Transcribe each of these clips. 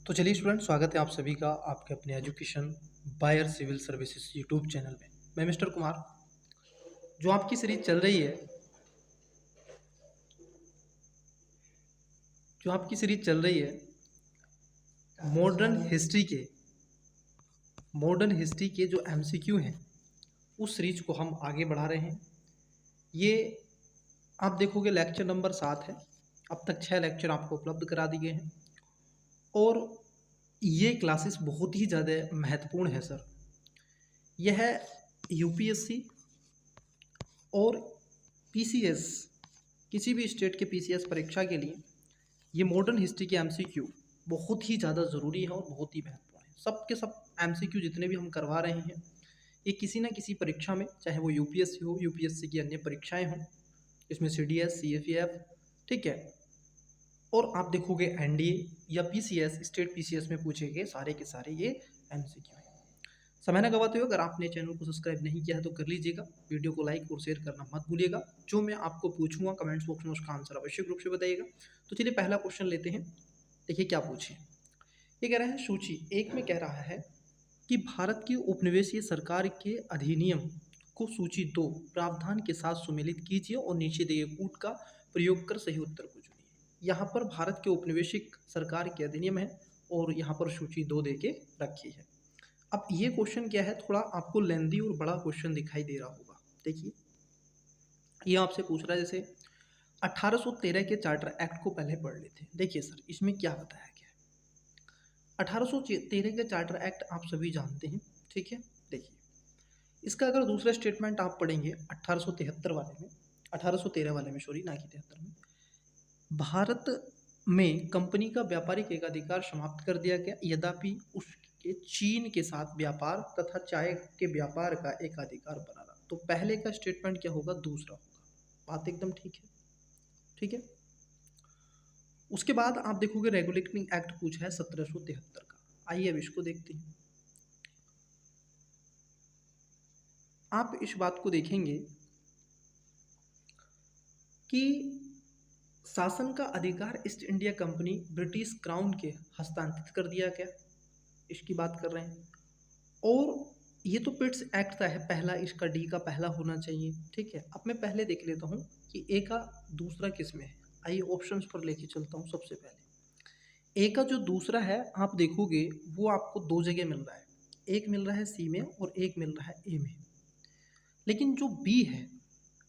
तो चलिए स्टूडेंट, स्वागत है आप सभी का आपके अपने एजुकेशन बायर सिविल सर्विसेज यूट्यूब चैनल में। मैं मिस्टर कुमार। जो आपकी सीरीज चल रही है मॉडर्न हिस्ट्री के जो एमसीक्यू हैं उस सीरीज को हम आगे बढ़ा रहे हैं। ये आप देखोगे लेक्चर नंबर 7 है। अब तक 6 लेक्चर आपको उपलब्ध करा दिए हैं और ये क्लासेस बहुत ही ज़्यादा महत्वपूर्ण है सर। यह यूपीएससी और पीसीएस, किसी भी स्टेट के पीसीएस परीक्षा के लिए ये मॉडर्न हिस्ट्री के एमसीक्यू बहुत ही ज़्यादा ज़रूरी है और बहुत ही महत्वपूर्ण है। सब के सब एमसीक्यू जितने भी हम करवा रहे हैं ये किसी ना किसी परीक्षा में, चाहे वो यूपीएससी हो, यूपीएससी की अन्य परीक्षाएं हों, इसमें सीडीएस, सीएफएफ, ठीक है, और आप देखोगे एनडीए या पीसीएस, स्टेट पीसीएस में पूछे गए सारे के सारे ये एमसीक्यू हैं। समय न गवाते हुए अगर आपने चैनल को सब्सक्राइब नहीं किया है तो कर लीजिएगा, वीडियो को लाइक और शेयर करना मत भूलिएगा। जो मैं आपको पूछूंगा कमेंट्स बॉक्स में उसका आंसर आवश्यक रूप से बताइएगा। तो चलिए पहला क्वेश्चन लेते हैं। देखिए क्या पूछे। ये कह रहा है सूची एक में कह रहा है कि भारत की उपनिवेशीय सरकार के अधिनियम को सूची 2 प्रावधान के साथ सुमेलित कीजिए और नीचे दिए कूट का प्रयोग कर सही उत्तर को चुनिए। यहाँ पर भारत के उपनिवेशिक सरकार के अधिनियम है और यहाँ पर सूची 2 दे के रखी है। अब ये क्वेश्चन क्या है, थोड़ा आपको लेंदी और बड़ा क्वेश्चन दिखाई दे रहा होगा। देखिए ये आपसे पूछ रहा है, जैसे 1813 के चार्टर एक्ट को पहले पढ़ लेते हैं। देखिए सर इसमें क्या बताया गया है। 1813 के चार्टर एक्ट आप सभी जानते हैं, ठीक है। देखिए इसका अगर दूसरा स्टेटमेंट आप पढ़ेंगे 1873 वाले में, 1813 वाले में, सॉरी, ना कि 73 में, भारत में कंपनी का व्यापारिक एकाधिकार समाप्त कर दिया गया, यद्यपि उसके चीन के साथ व्यापार तथा चाय के व्यापार का एकाधिकार बना रहा। तो पहले का स्टेटमेंट क्या होगा, दूसरा होगा। बात एकदम ठीक है, ठीक है। उसके बाद आप देखोगे रेगुलेटिंग एक्ट पूछा है 1773 का। आइए अब इसको देखते हैं। आप इस बात को देखेंगे कि शासन का अधिकार east India company British crown के हस्तांतरित कर दिया गया, इसकी बात कर रहे हैं। और ये तो पिट्स एक्ट का है पहला, इसका डी का पहला होना चाहिए, ठीक है। अब मैं पहले देख लेता हूँ कि ए का दूसरा किस में है। आइए ऑप्शंस पर लेके चलता हूँ। सबसे पहले ए का जो दूसरा है आप देखोगे वो आपको 2 जगह मिल रहा है, एक मिल रहा है सी में और एक मिल रहा है ए में। लेकिन जो बी है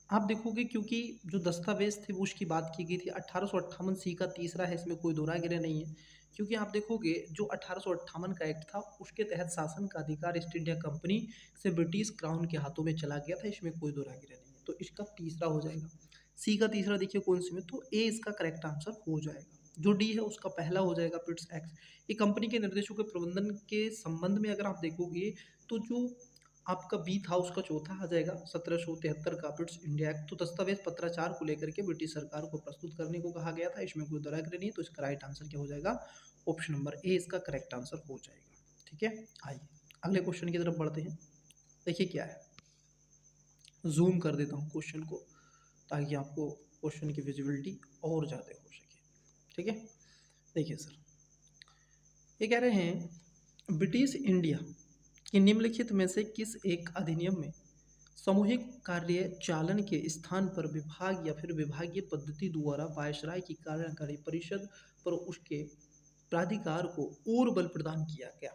आप देखोगे, क्योंकि जो दस्तावेज थे वो उसकी बात की गई थी 1858 सी का तीसरा है, इसमें कोई दोहरा गिरा नहीं है। क्योंकि आप देखोगे जो 1858 का एक्ट था उसके तहत शासन का अधिकार ईस्ट इंडिया कंपनी से ब्रिटिश क्राउन के हाथों में चला गया था, इसमें कोई दोहरा गिरा नहीं है। तो इसका तीसरा हो जाएगा। सी का तीसरा देखिए कौन सी में, तो ए इसका करेक्ट आंसर हो जाएगा। जो डी है उसका पहला हो जाएगा पिट्स एक्ट। ये कंपनी के निर्देशों के प्रबंधन के संबंध में अगर आप देखोगे तो जो आपका बी था उसका चौथा आ जाएगा 1773 का पिट्स इंडिया एक्ट। तो दस्तावेज पत्राचार को लेकर के ब्रिटिश सरकार को प्रस्तुत करने को कहा गया था, इसमें कोई दोहरागिरी नहीं है। तो इसका राइट आंसर क्या हो जाएगा, ऑप्शन नंबर ए इसका करेक्ट आंसर हो जाएगा, ठीक है। आइए अगले क्वेश्चन की तरफ बढ़ते हैं। देखिए क्या है, जूम कर देता हूँ क्वेश्चन को ताकि आपको क्वेश्चन की विजिबिलिटी और ज़्यादा हो सके, ठीक है। देखिए सर ये कह रहे हैं ब्रिटिश इंडिया कि निम्नलिखित में से किस एक अधिनियम में सामूहिक कार्य चालन के स्थान पर विभाग या फिर विभागीय पद्धति द्वारा वायसराय की कार्यकारी परिषद पर उसके प्राधिकार को और बल प्रदान किया गया,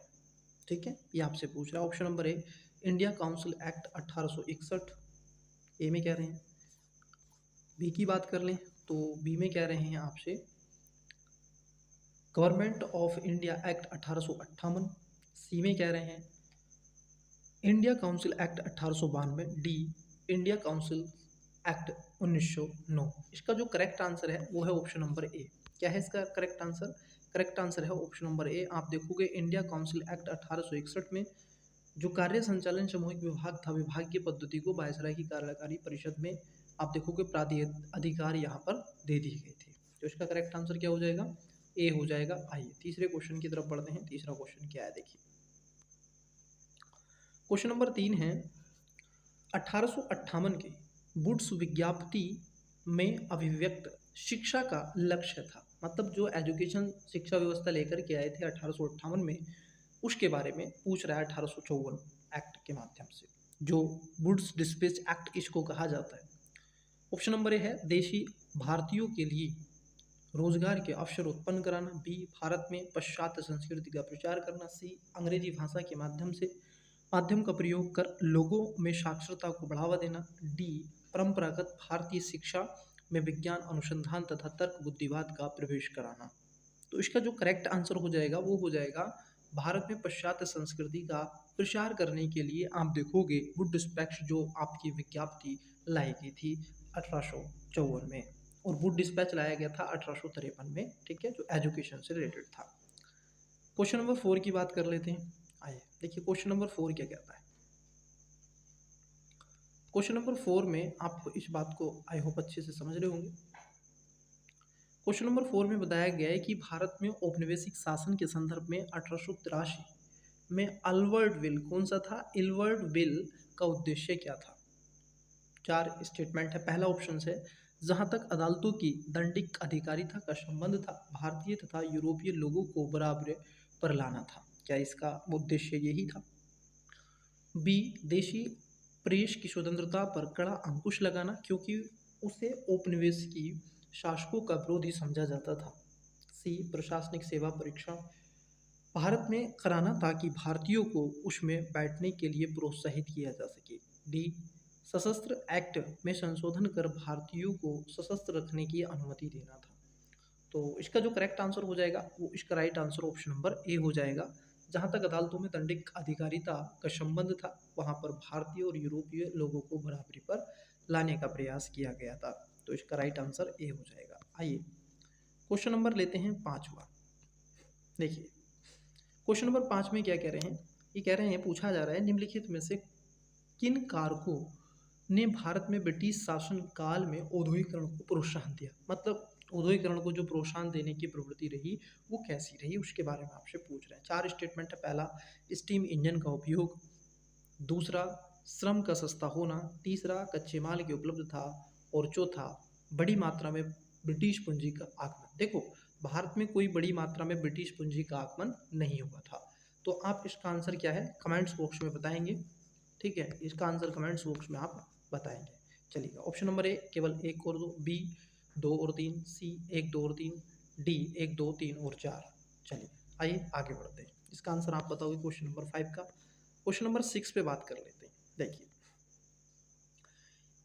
ठीक है। ये आपसे पूछ रहा है। Option number A India council act 1861, ए में कह रहे हैं। बी की बात कर लें तो बी में कह रहे हैं आपसे गवर्नमेंट ऑफ इंडिया एक्ट 1858, सी में कह रहे हैं India council act 1892, D India council act 1909। इसका जो करेक्ट आंसर है वो है ऑप्शन नंबर ए। क्या है इसका करेक्ट आंसर, करेक्ट आंसर है ऑप्शन नंबर ए। आप देखोगे इंडिया काउंसिल एक्ट 1861 में जो कार्य संचालन सामूहिक विभाग था, विभागीय पद्धति को वायसराय की कार्यकारी परिषद में आप देखोगे प्राधिकार यहाँ पर दे दिए गए थे। तो इसका करेक्ट आंसर क्या हो जाएगा, ए हो जाएगा। आइए तीसरे क्वेश्चन की तरफ बढ़ते हैं। तीसरा क्वेश्चन क्या है, देखिए क्वेश्चन नंबर 3 है 1858 के वुड्स विज्ञप्ति में अभिव्यक्त शिक्षा का लक्ष्य था। मतलब जो एजुकेशन शिक्षा व्यवस्था लेकर के आए थे 1858 में, उसके बारे में पूछ रहा है 1854 एक्ट के माध्यम से, जो वुड्स डिस्पेच एक्ट इसको कहा जाता है। ऑप्शन नंबर ए है देशी भारतीयों के लिए रोजगार के अवसर उत्पन्न कराना, बी भारत में पाश्चात्य संस्कृति का प्रचार करना, सी अंग्रेजी भाषा के माध्यम का प्रयोग कर लोगों में साक्षरता को बढ़ावा देना, डी परंपरागत भारतीय शिक्षा में विज्ञान अनुसंधान तथा तर्क बुद्धिवाद का प्रवेश कराना। तो इसका जो करेक्ट आंसर हो जाएगा वो हो जाएगा भारत में पाश्चात्य संस्कृति का प्रचार करने के लिए आप देखोगे वुड डिस्पैच जो आपकी विज्ञप्ति लाई गई थी 1854 में, और वुड डिस्पैच लाया गया था 1853 में, ठीक है, जो एजुकेशन से रिलेटेड था। क्वेश्चन नंबर 4 की बात कर लेते हैं। आइए देखिए क्वेश्चन नंबर 4 क्या कहता है। क्वेश्चन नंबर 4 में आप इस बात को आई होप अच्छे से समझ रहे होंगे। क्वेश्चन नंबर 4 में बताया गया है कि भारत में औपनिवेशिक शासन के संदर्भ में 1883 में अल्बर्ट विल कौन सा था, अल्बर्ट विल का उद्देश्य क्या था। 4 स्टेटमेंट है। पहला ऑप्शन है जहां तक अदालतों की दंडिक अधिकारिता का संबंध था, भारतीय तथा यूरोपीय लोगों को बराबर पर लाना था। क्या इसका उद्देश्य यही था। बी देशी प्रेस की स्वतंत्रता पर कड़ा अंकुश लगाना, क्योंकि उसे औपनिवेशिकी शासकों का विरोधी समझा जाता था। सी प्रशासनिक सेवा परीक्षा भारत में कराना ताकि भारतीयों को उसमें बैठने के लिए प्रोत्साहित किया जा सके। डी सशस्त्र एक्ट में संशोधन कर भारतीयों को सशस्त्र रखने की अनुमति देना था। तो इसका जो करेक्ट आंसर हो जाएगा वो इसका right answer option number A हो जाएगा। जहाँ तक अदालतों में दंडिक अधिकारिता का संबंध था वहाँ पर भारतीय और यूरोपीय लोगों को बराबरी पर लाने का प्रयास किया गया था। तो इसका राइट आंसर ए हो जाएगा। आइए क्वेश्चन नंबर लेते हैं 5वां। देखिए क्वेश्चन नंबर 5 में क्या कह रहे हैं, ये कह रहे हैं पूछा जा रहा है निम्नलिखित में से किन कारकों ने भारत में ब्रिटिश शासन काल में औद्योगिकरण को प्रोत्साहन दिया। मतलब औद्योगिकरण को जो प्रोत्साहन देने की प्रवृत्ति रही वो कैसी रही उसके बारे में आपसे पूछ रहे हैं। 4 स्टेटमेंट है। पहला स्टीम इंजन का उपयोग, दूसरा श्रम का सस्ता होना, तीसरा कच्चे माल की उपलब्धता, और चौथा बड़ी मात्रा में ब्रिटिश पूंजी का आगमन। देखो भारत में कोई बड़ी मात्रा में ब्रिटिश पूंजी का आगमन नहीं हुआ था। तो आप इसका आंसर क्या है कमेंट्स बॉक्स में बताएंगे, ठीक है, इसका आंसर कमेंट्स बॉक्स में आप बताएंगे। चलिए ऑप्शन नंबर ए केवल 1 और 2, बी 2 और 3, सी 1 2 और 3, डी 1 2 3 और 4। चलिए आइए आगे बढ़ते हैं। इसका आंसर आप बताओगे क्वेश्चन नंबर 5 का। क्वेश्चन नंबर 6 पे बात कर लेते हैं। देखिए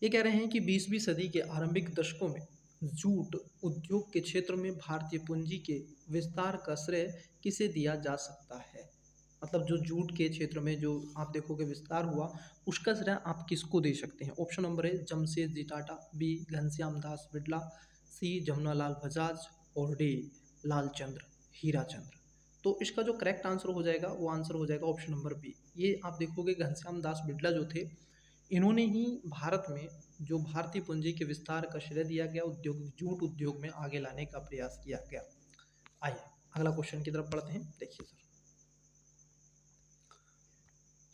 ये कह रहे हैं कि 20वीं सदी के आरंभिक दशकों में जूट उद्योग के क्षेत्र में भारतीय पूंजी के विस्तार का श्रेय किसे दिया जा सकता है। मतलब जो जूट के क्षेत्र में जो आप देखोगे विस्तार हुआ उसका श्रेय आप किसको दे सकते हैं। ऑप्शन नंबर है जमशेदजी टाटा, बी घनश्याम दास बिड़ला, सी जमुनालाल बजाज, और डी लालचंद्र हीराचंद्र। तो इसका जो करेक्ट आंसर हो जाएगा वो आंसर हो जाएगा ऑप्शन नंबर बी। ये आप देखोगे घनश्याम दास बिड़ला जो थे इन्होंने ही भारत में जो भारतीय पूंजी के विस्तार का श्रेय दिया गया, उद्योग जूट उद्योग में आगे लाने का प्रयास किया गया। आइए अगला क्वेश्चन की तरफ बढ़ते हैं। देखिए सर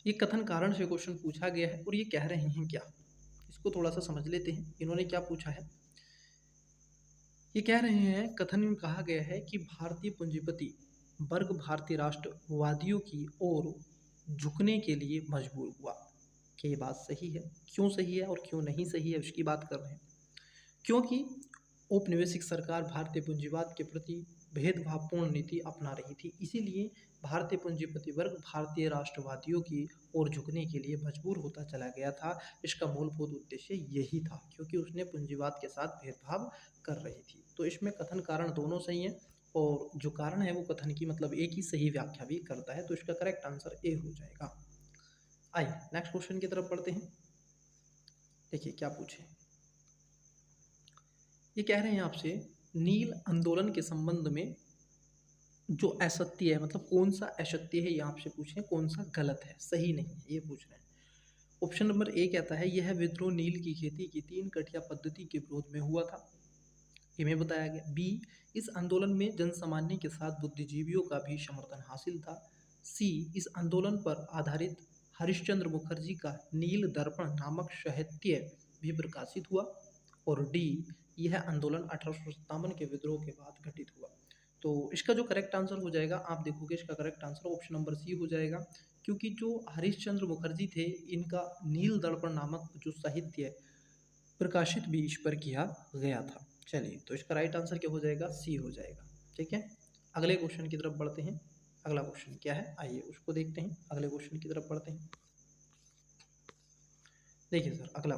ये कथन कारण से क्वेश्चन पूछा गया है और ये कह रहे हैं क्या, इसको थोड़ा सा समझ लेते हैं। इन्होंने क्या पूछा है, ये कह रहे हैं कथन में कहा गया है कि भारतीय पूंजीपति वर्ग भारतीय राष्ट्रवादियों की ओर झुकने के लिए मजबूर हुआ। क्या ये बात सही है, क्यों सही है और क्यों नहीं सही है उसकी बात कर रहे हैं। क्योंकि औपनिवेशिक सरकार भारतीय पूंजीवाद के प्रति भेदभावपूर्ण नीति अपना रही थी, इसीलिए भारतीय पूंजीपति वर्ग भारतीय राष्ट्रवादियों की ओर झुकने के लिए मजबूर होता चला गया था। इसका मूलभूत उद्देश्य यही था क्योंकि उसने पूंजीवाद के साथ भेदभाव कर रही थी। तो इसमें कथन कारण दोनों सही हैं और जो कारण है वो कथन की मतलब एक ही सही व्याख्या भी करता है। तो इसका करेक्ट आंसर ए हो जाएगा। आइए नेक्स्ट क्वेश्चन की तरफ बढ़ते हैं। देखिए क्या पूछे, ये कह रहे हैं आपसे नील आंदोलन के संबंध में जो असत्य है, मतलब कौन सा असत्य है ये आपसे पूछे, कौन सा गलत है सही नहीं है ये पूछ रहे हैं। ऑप्शन नंबर ए कहता है यह विद्रोह नील की खेती की 3 कटिया पद्धति के विरोध में हुआ था, ये में बताया गया। बी इस आंदोलन में जनसामान्य के साथ बुद्धिजीवियों का भी समर्थन हासिल था। सी इस आंदोलन पर आधारित हरिश्चंद्र मुखर्जी का नील दर्पण नामक साहित्य भी प्रकाशित हुआ। और डी यह आंदोलन 1857 के विद्रोह के बाद घटित हुआ। तो इसका जो करेक्ट आंसर हो जाएगा, आप देखोगे इसका correct answer option number C हो जाएगा, क्योंकि जो हरिश्चंद्र मुखर्जी थे, इनका नील दर्पण नामक जो साहित्य प्रकाशित भी इस पर किया गया था। चलिए, तो इसका राइट आंसर क्या हो जाएगा, सी हो जाएगा। ठीक है, अगले क्वेश्चन की तरफ बढ़ते हैं। अगला क्वेश्चन क्या है, आइए उसको देखते हैं। अगले क्वेश्चन की तरफ बढ़ते हैं। देखिए सर, अगला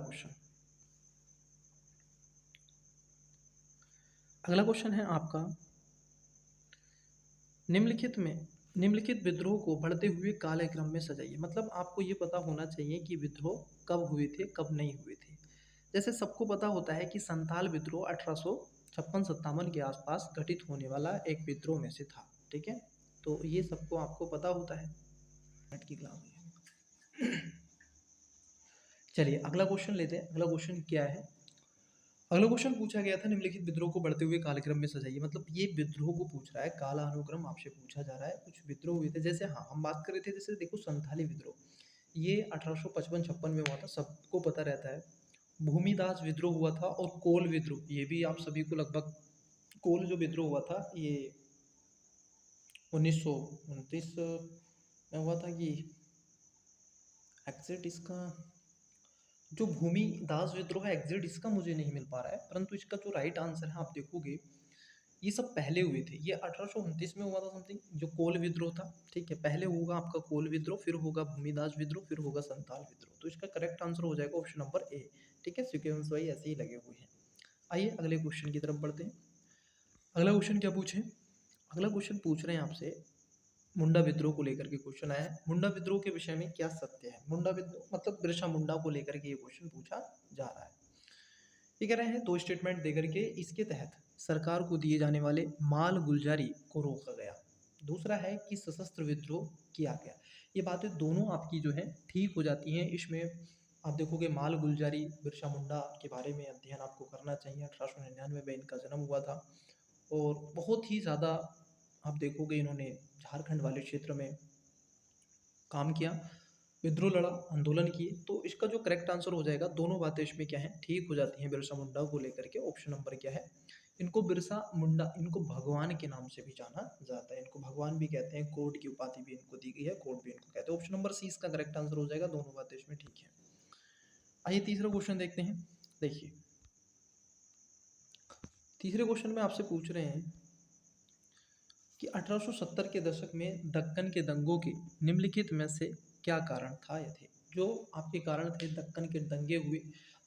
क्वेश्चन है आपका, निम्नलिखित विद्रोह को बढ़ते हुए कालक्रम में सजाइए। मतलब आपको ये पता होना चाहिए कि विद्रोह कब हुए थे, कब नहीं हुए थे। जैसे सबको पता होता है कि संथाल विद्रोह 1856-57 के आसपास घटित होने वाला एक विद्रोह में से था। ठीक है, तो ये सबको आपको पता होता है। मिनट की क्लास है। चलिए अगला क्वेश्चन लेते हैं। अगला क्वेश्चन क्या है, अगला क्वेश्चन पूछा गया था निम्नलिखित विद्रोह को बढ़ते हुए कालक्रम में सजाइए। मतलब ये विद्रोह को पूछ रहा है, काला अनुक्रम आपसे पूछा जा रहा है। कुछ विद्रोह हुए थे, जैसे हाँ हम बात कर रहे थे, जैसे देखो संथाली विद्रोह, ये 1855-56 में हुआ था, सबको पता रहता है। भूमिदास विद्रोह हुआ था, और कोल विद्रोह, ये भी आप सभी को लगभग, कोल जो विद्रोह हुआ था ये 1929 में हुआ था। कि एग्जैक्ट इसका जो भूमिदास विद्रोह है, एग्जैक्ट इसका मुझे नहीं मिल पा रहा है, परंतु इसका जो राइट आंसर है आप देखोगे, ये सब पहले हुए थे। ये 1829 में हुआ था समथिंग, जो कोल विद्रोह था। ठीक है, पहले होगा आपका कोल विद्रोह, फिर होगा भूमिदास विद्रोह, फिर होगा संथाल विद्रोह। तो इसका करेक्ट आंसर हो जाएगा ऑप्शन नंबर ए। ठीक है, सिक्वेंस वाइज ऐसे ही लगे हुए हैं। आइए अगले क्वेश्चन की तरफ बढ़ते हैं। अगला क्वेश्चन क्या पूछे, अगला क्वेश्चन पूछ रहे हैं आपसे, मुंडा विद्रोह को लेकर के क्वेश्चन आया है। मुंडा विद्रोह के विषय में क्या सत्य है। मुंडा विद्रोह मतलब बिरसा मुंडा को लेकर के ये क्वेश्चन पूछा जा रहा है। ये कह रहे हैं दो स्टेटमेंट देकर के इसके तहत सरकार को दिए जाने वाले माल गुलजारी को रोका गया। दूसरा है कि सशस्त्र विद्रोह किया गया। ये बातें दोनों आपकी जो है ठीक हो जाती हैं। इसमें आप देखोगे माल गुलजारी, बिरसा मुंडा के बारे में अध्ययन आपको करना चाहिए। 1899 में इनका जन्म हुआ था, और बहुत ही ज़्यादा आप देखोगे इन्होंने झारखंड वाले क्षेत्र में काम किया, विद्रोह लड़ा, आंदोलन किए। तो इसका जो करेक्ट आंसर हो जाएगा, दोनों बातें इसमें क्या है, ठीक हो जाती हैं बिरसा मुंडा को लेकर के। ऑप्शन नंबर क्या है, इनको बिरसा मुंडा, इनको भगवान के नाम से भी जाना जाता है, इनको भगवान भी कहते हैं, कोड की उपाधि भी इनको दी गई है, कोड भी इनको कहते हैं। ऑप्शन नंबर सी इसका करेक्ट आंसर हो जाएगा, दोनों बातें इसमें ठीक है। आइए तीसरा क्वेश्चन देखते हैं। देखिए तीसरे क्वेश्चन में आपसे पूछ रहे हैं कि 1870 के दशक में दक्कन के दंगों के निम्नलिखित में से क्या कारण था। ये थे जो आपके कारण थे, दक्कन के दंगे हुए।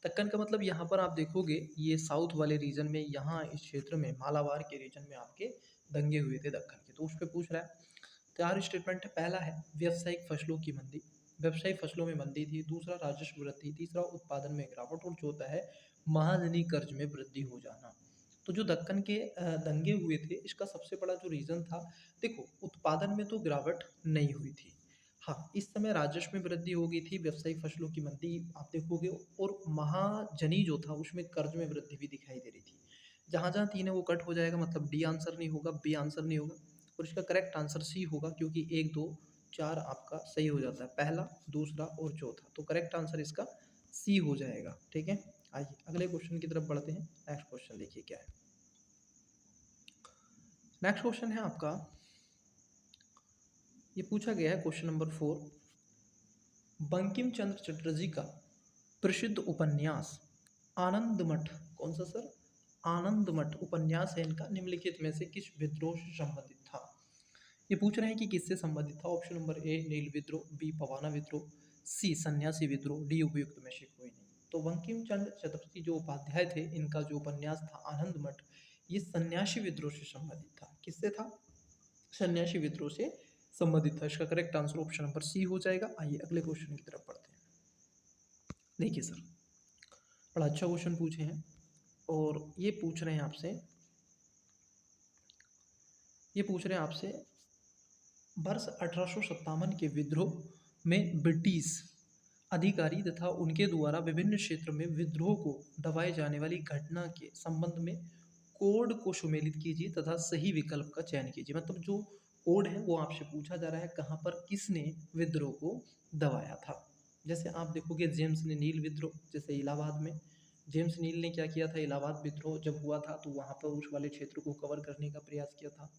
दक्कन का मतलब यहाँ पर आप देखोगे, ये साउथ वाले रीजन में, यहाँ इस क्षेत्र में मालाबार के रीजन में आपके दंगे हुए थे दक्कन के। तो उस पर पूछ रहा है। चार स्टेटमेंट है। पहला है व्यावसायिक फसलों की मंदी, व्यावसायिक फसलों में मंदी थी। दूसरा राजस्व वृद्धि, तीसरा उत्पादन में गिरावट, और चौथा है महाजनी कर्ज में वृद्धि हो जाना। तो जो दक्कन के दंगे हुए थे, इसका सबसे बड़ा जो रीज़न था, देखो उत्पादन में तो गिरावट नहीं हुई थी, हाँ इस समय राजस्व में वृद्धि हो गई थी, व्यावसायिक फसलों की मंदी आप देखोगे, और महाजनी जो था उसमें कर्ज में वृद्धि भी दिखाई दे रही थी। जहाँ जहाँ तीन है वो कट हो जाएगा, मतलब डी आंसर नहीं होगा, बी आंसर नहीं होगा, और इसका करेक्ट आंसर सी होगा, क्योंकि 1 2 4 आपका सही हो जाता है, पहला दूसरा और चौथा। तो करेक्ट आंसर इसका सी हो जाएगा। ठीक है, आइए अगले क्वेश्चन की तरफ बढ़ते हैं। नेक्स्ट क्वेश्चन देखिए क्या है। नेक्स्ट क्वेश्चन है आपका, ये पूछा गया है क्वेश्चन नंबर 4, बंकिम चंद्र चटर्जी का प्रसिद्ध उपन्यास आनंद मठ, कौन सा सर, आनंद मठ उपन्यास है इनका, निम्नलिखित में से किस विद्रोह से संबंधित था। ये पूछ रहे हैं कि किससे संबंधित था। ऑप्शन नंबर ए नील विद्रोह, बी पवाना विद्रोह, सी सन्यासी विद्रोह, डी उपयुक्त में से कोई नहीं। तो बंकिम चंद्र चटर्जी जो उपाध्याय थे, इनका जो उपन्यास था आनंद मठ, ये सन्यासी विद्रोह से संबंधित था। किससे था, सन्यासी विद्रोह से संबंधित था। इसका correct answer option number C हो जाएगा। आइए अगले क्वेश्चन की तरफ बढ़ते हैं। देखिए सर, बड़ा अच्छा क्वेश्चन पूछे हैं, और ये पूछ रहे हैं आपसे, ये पूछ रहे हैं आपसे वर्ष 1857 के विद्रोह में ब्रिटिश अधिकारी तथा उनके द्वारा विभिन्न क्षेत्र में विद्रोह को दबाए जाने वाली घटना के संबंध में कोड को सुमेलित कीजिए तथा सही विकल्प का चयन कीजिए। मतलब जो कोड है वो आपसे पूछा जा रहा है, कहाँ पर किसने विद्रोह को दबाया था। जैसे आप देखोगे जेम्स ने नील विद्रोह, जैसे इलाहाबाद में, जेम्स नील ने क्या किया था, इलाहाबाद विद्रोह जब हुआ था तो वहाँ पर उस वाले क्षेत्र को कवर करने का प्रयास किया था।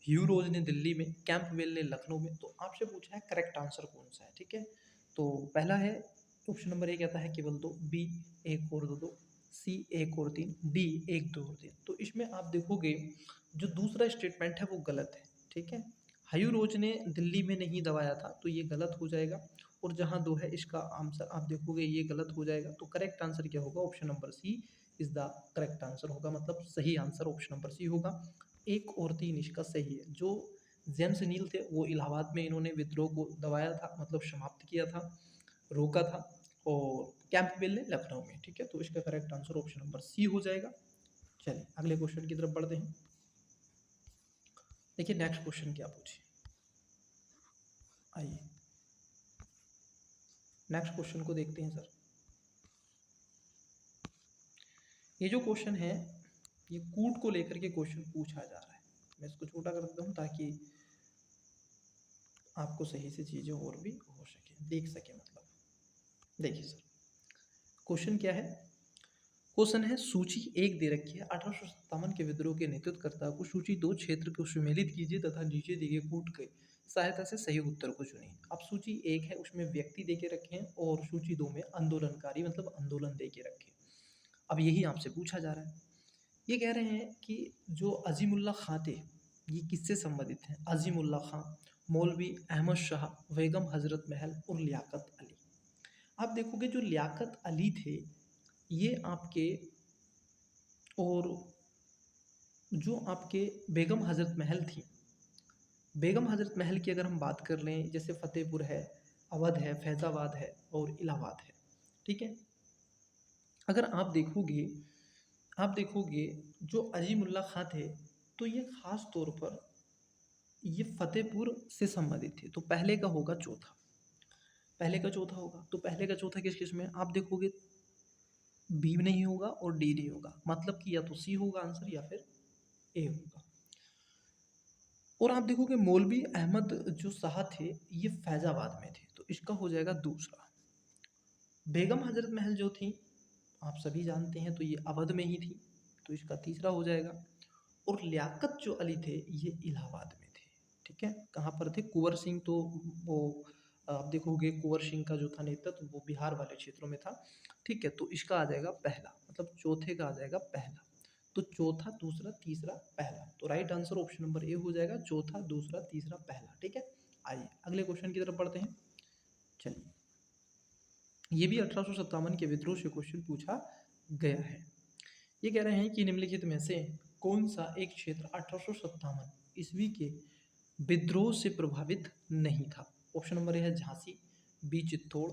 ह्यू रोज ने दिल्ली में, कैंपबेल ने लखनऊ में। तो आपसे पूछा है करेक्ट आंसर कौन सा है, ठीक है। तो पहला है ऑप्शन नंबर ए कहता है केवल दो, बी एक और दो दो, सी एक और तीन, डी एक दो और तीन। तो इसमें आप देखोगे जो दूसरा स्टेटमेंट है वो गलत है, ठीक है। ह्यू रोज ने दिल्ली में नहीं दबाया था तो ये गलत हो जाएगा। और जहाँ दो है इसका आंसर आप देखोगे ये गलत हो जाएगा। तो करेक्ट आंसर क्या होगा, option number C is the correct answer होगा, मतलब सही आंसर ऑप्शन नंबर सी होगा। एक और तीन इसका सही है। जो जेम्स नील थे वो इलाहाबाद में इन्होंने विद्रोह को दबाया था, मतलब समाप्त किया था, रोका था। और कैंपबेल ने लखनऊ में, ठीक है। तो इसका correct answer option number C हो जाएगा। चलिए अगले क्वेश्चन की तरफ बढ़ते हैं। देखिए नेक्स्ट क्वेश्चन क्या पूछे, आइए नेक्स्ट क्वेश्चन को देखते हैं सर। ये जो क्वेश्चन है ये कूट को लेकर के क्वेश्चन पूछा जा रहा है। मैं इसको छोटा कर देता हूँ ताकि आपको सही से चीज़ें और भी हो सके, देख सके। मतलब देखिए सर क्वेश्चन क्या है। क्वेश्चन है सूची एक दे रखी है, 1857 के विद्रोह के नेतृत्वकर्ता को सूची दो क्षेत्र को सुमेलित कीजिए तथा नीचे दिए गए कूट की सहायता से सही उत्तर को चुनिए। अब सूची एक है उसमें व्यक्ति दे के रखे हैं और सूची दो में आंदोलनकारी मतलब आंदोलन दे के रखे हैं। अब यही आपसे पूछा जा रहा है। ये कह रहे हैं कि जो अजीमुल्ला खां थे ये किससे संबंधित हैं। अजीमुल्ला खां, मौलवी अहमद शाह, बेगम हजरत महल और लियाकत अली। आप देखोगे जो लियाकत अली थे ये आपके, और जो आपके बेगम हजरत महल थी, बेगम हजरत महल की अगर हम बात कर लें जैसे फतेहपुर है, अवध है, फैज़ाबाद है और इलाहाबाद है, ठीक है। अगर आप देखोगे जो अजीमुल्ला खां थे तो ये ख़ास तौर पर ये फतेहपुर से संबंधित थे। तो पहले का होगा चौथा, पहले का चौथा होगा। तो पहले का चौथा किस किस में आप देखोगे, बी नहीं होगा और डी नहीं होगा, मतलब कि या तो सी होगा आंसर या फिर ए होगा। और आप देखोगे मौलवी अहमद जो शाह थे ये फैज़ाबाद में थे, तो इसका हो जाएगा दूसरा। बेगम हजरत महल जो थी आप सभी जानते हैं तो ये अवध में ही थी, तो इसका तीसरा हो जाएगा। और लियाकत जो अली थे ये इलाहाबाद में थे, ठीक है। कहाँ पर थे, कुंवर सिंह तो वो आप देखोगे कुंवर सिंह का जो था नेतृत्व वो बिहार वाले क्षेत्रों में था, ठीक है। तो इसका आ जाएगा पहला, मतलब चौथे का आ जाएगा पहला। तो चौथा, दूसरा, तीसरा, पहला। तो right answer option number A हो जाएगा, चौथा, दूसरा, तीसरा, पहला, ठीक है। आइए अगले क्वेश्चन की तरफ बढ़ते हैं। चलिए ये भी 1857 के विद्रोह से क्वेश्चन पूछा गया है। ये कह रहे हैं कि निम्नलिखित में से कौन सा एक क्षेत्र 1857 ईस्वी के विद्रोह से प्रभावित नहीं था। ऑप्शन नंबर ए है झांसी, बी चित्तौड़,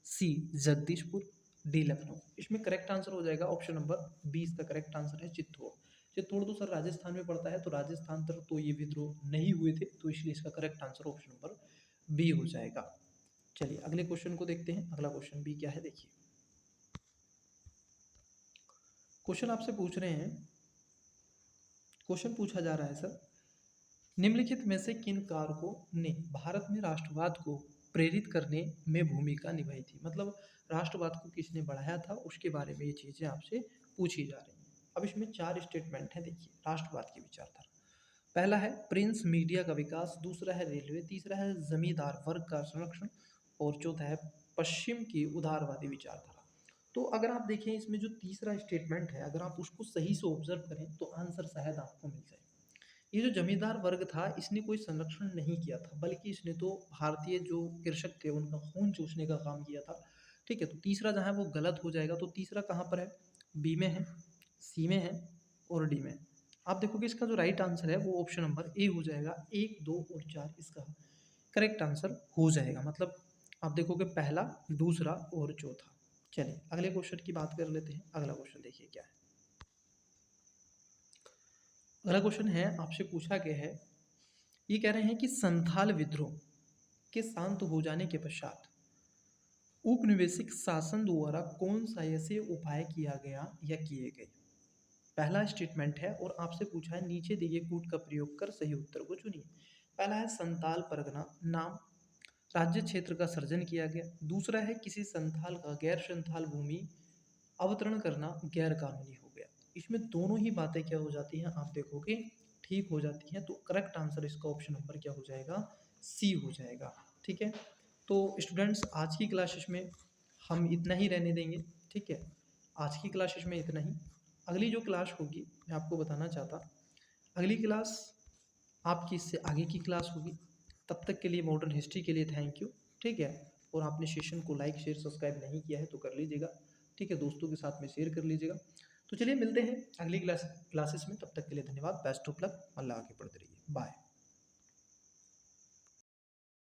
सी जगदीशपुर, डी लखनऊ। इसमें करेक्ट आंसर हो जाएगा ऑप्शन नंबर बी, इसका करेक्ट आंसर है चित्तौड़। चित्तौड़ तो सर राजस्थान में पड़ता है, तो राजस्थान तक तो ये विद्रोह नहीं हुए थे, तो इसलिए इसका correct answer option number B हो जाएगा। चलिए अगले क्वेश्चन को देखते हैं। अगला क्वेश्चन बी क्या है, देखिए क्वेश्चन आपसे पूछ रहे हैं, क्वेश्चन पूछा जा रहा है सर, निम्नलिखित में से किन कारकों ने भारत में राष्ट्रवाद को प्रेरित करने में भूमिका निभाई थी। मतलब राष्ट्रवाद को किसने बढ़ाया था उसके बारे में ये चीज़ें आपसे पूछी जा रही हैं। अब इसमें चार स्टेटमेंट हैं, देखिए राष्ट्रवाद की विचारधारा। पहला है प्रिंस मीडिया का विकास, दूसरा है रेलवे, तीसरा है जमींदार वर्ग का संरक्षण और चौथा है पश्चिम की उदारवादी विचारधारा। तो अगर आप देखें इसमें जो तीसरा स्टेटमेंट है अगर आप उसको सही से ऑब्जर्व करें तो आंसर शायद आपको मिल जाए। ये जो जमींदार वर्ग था इसने कोई संरक्षण नहीं किया था, बल्कि इसने तो भारतीय जो कृषक थे उनका खून चूसने का काम किया था, ठीक है। तो तीसरा जहाँ है वो गलत हो जाएगा। तो तीसरा कहाँ पर है, बी में है, सी में है और डी में है। आप देखोगे इसका जो राइट आंसर है वो ऑप्शन नंबर ए हो जाएगा, एक, दो और चार इसका करेक्ट आंसर हो जाएगा। मतलब आप देखोगे पहला, दूसरा और चौथा। चलिए अगले क्वेश्चन की बात कर लेते हैं। अगला क्वेश्चन देखिए क्या है। अगला क्वेश्चन है आपसे पूछा गया है, ये कह रहे हैं कि संथाल विद्रोह के शांत हो जाने के पश्चात औपनिवेशिक शासन द्वारा कौन सा ऐसे उपाय किया गया या किए गए। पहला स्टेटमेंट है और आपसे पूछा है नीचे दिए कूट का प्रयोग कर सही उत्तर को चुनिए। पहला है संताल परगना नाम राज्य क्षेत्र का सृजन किया गया। दूसरा है किसी संथाल का गैर संथाल भूमि अवतरण करना गैर कानूनी हो गया। इसमें दोनों ही बातें क्या हो जाती हैं, आप देखोगे ठीक हो जाती हैं। तो करेक्ट आंसर इसका ऑप्शन नंबर क्या हो जाएगा, सी हो जाएगा। ठीक है, तो स्टूडेंट्स आज की क्लासेस में हम इतना ही रहने देंगे। ठीक है, आज की क्लासेस में इतना ही। अगली जो क्लास होगी मैं आपको बताना चाहता, अगली क्लास आपकी इससे आगे की क्लास होगी। तब तक के लिए मॉडर्न हिस्ट्री के लिए थैंक यू। ठीक है, और आपने सेशन को लाइक शेयर सब्सक्राइब नहीं किया है तो कर लीजिएगा। ठीक है, दोस्तों के साथ में शेयर कर लीजिएगा। तो चलिए मिलते हैं अगली क्लासेस में, तब तक के लिए धन्यवाद। बेस्ट ऑफ लक, अल्लाह आगे बढ़ते रहिए, बाय।